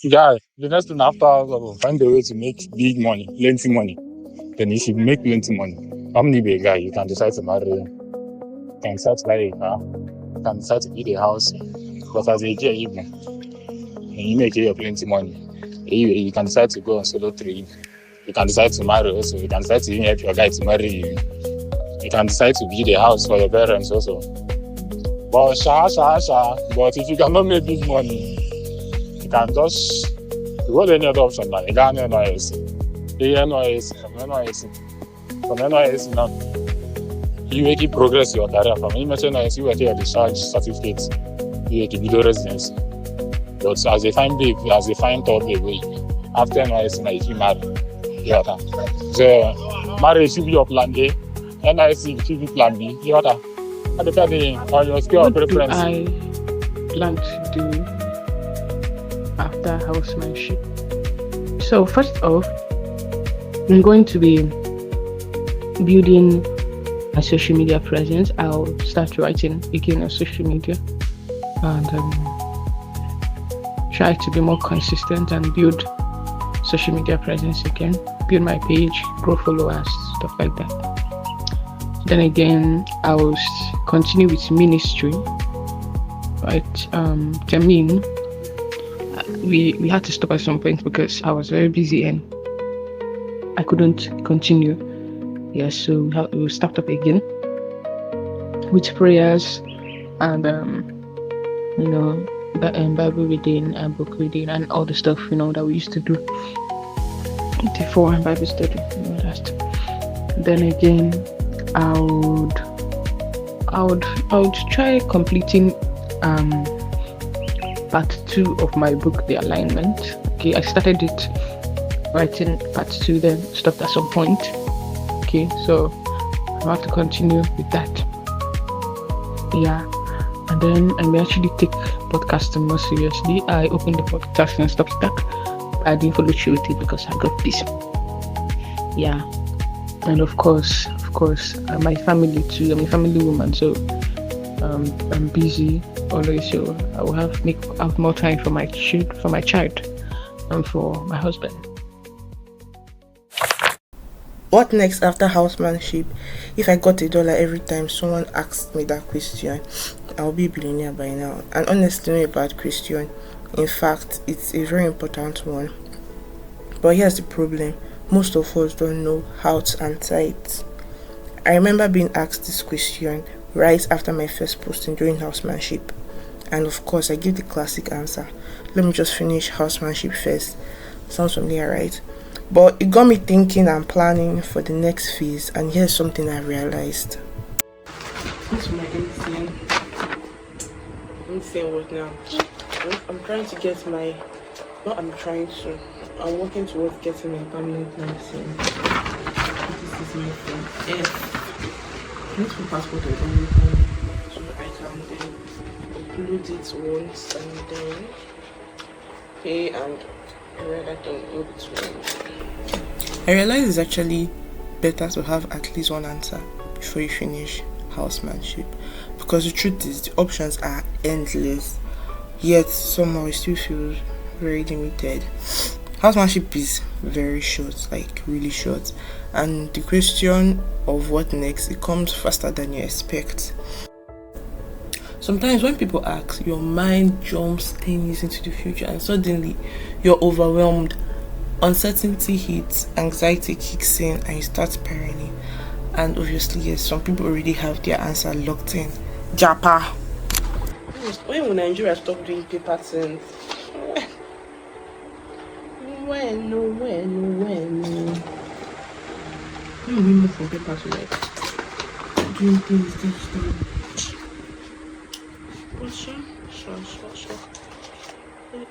Yeah, the next thing after find a way to make big money, plenty money. Then if you make plenty money, how many be a guy you can decide to marry, you can decide to buy a car, you can decide to build a house. But as a girl, you make your plenty money. You can decide to go on solo trip. You can decide to marry also. You can decide to even help your guy to marry you. You can decide to build a house for your parents also. But But if you cannot make big money, you can just go any other option like Ghana NYSC. The NYSC, from NYSC. From NYSC now, you make it progress your career. From NYSC, you will take a discharge certificate. You make a video residency. But as a fine babe, as a fine third babe, after NYSC, now if you marry, you know. So, marriage should be your plan A. NYSC should be plan B. You know. Depending on your skill of What do preference. I plan to do after housemanship? So first off, I'm going to be building a social media presence. I'll start writing again on social media and try to be more consistent and build social media presence again. Build my page, grow followers, stuff like that. Then again, I will continue with ministry. Right? Termin, we had to stop at some point because I was very busy and I couldn't continue. Yeah, so we start up again with prayers and Bible reading and book reading and all the stuff that we used to do before and Bible study. That. Then again, I would try completing part 2 of my book, The Alignment. Okay, I started it writing part 2, then stopped at some point. Okay, so I have to continue with that. Yeah, and then I may actually take podcasting more seriously. I opened the podcast and stuff like that. I didn't follow through with it because I got busy. Yeah, and of course, my family too. I'm a family woman, so I'm busy always. So I will have more time for my child, and for my husband. What next after housemanship? If I got $1 every time someone asked me that question, I'll be a billionaire by now. And honestly, not a bad question. In fact, it's a very important one. But here's the problem. Most of us don't know how to answer it. I remember being asked this question right after my first posting during housemanship. And of course, I give the classic answer. Let me just finish housemanship first. Sounds familiar, right? But it got me thinking and planning for the next phase. And here's something I realized. What's my insane? Insane what now? I'm trying to get my... No, I'm working towards getting my permanent license. This is my phone. Let's put passport on everything so I can then upload it once and then pay and I don't know between. I realize it's actually better to have at least one answer before you finish housemanship, because the truth is the options are endless, yet somehow it still feels very limited. Housemanship is very short, like really short, and the question of what next, it comes faster than you expect. Sometimes when people ask, your mind jumps 10 years into the future and suddenly you're overwhelmed. Uncertainty hits, anxiety kicks in, and you start spiraling. And obviously, yes, some people already have their answer locked in. Japa. When will Nigeria stop doing paper things? When? We move from paper to like doing things digitally. But sure.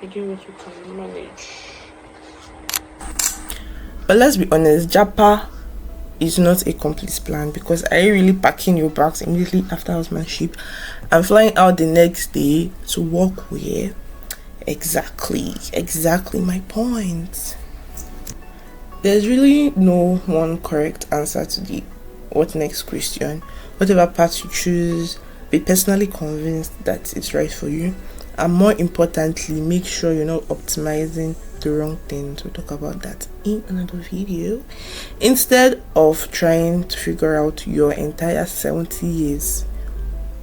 Again, what you can manage. But let's be honest, Japa is not a complete plan, because are you really packing your bags immediately after housemanship and flying out the next day to work where? Exactly my point. There's really no one correct answer to the what next question. Whatever path you choose, be personally convinced that it's right for you And more importantly, make sure you're not optimizing the wrong things. We'll talk about that in another video. Instead of trying to figure out your entire 70 years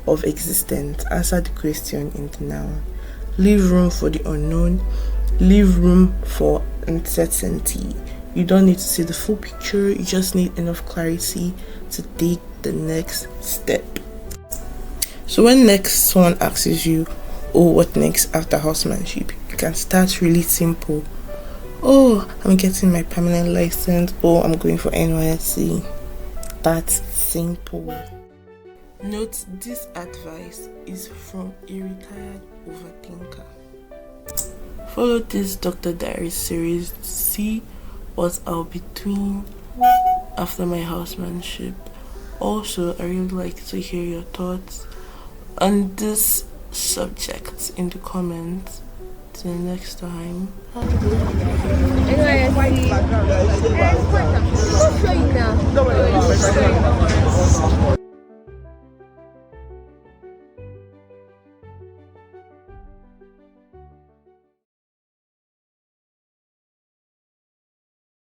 of existence, answer the question in the now. Leave room for the unknown. Leave room for uncertainty. You don't need to see the full picture. You just need enough clarity to take the next step. So when next someone asks you, oh, what next after housemanship, you can start really simple. Oh, I'm getting my permanent license. Oh, I'm going for NYSC. That's simple. Note, this advice is from a retired overthinker. Follow this Dr. Diaries series to see what I'll be doing after my housemanship. Also, I really like to hear your thoughts on this subject in the comments. Till next time.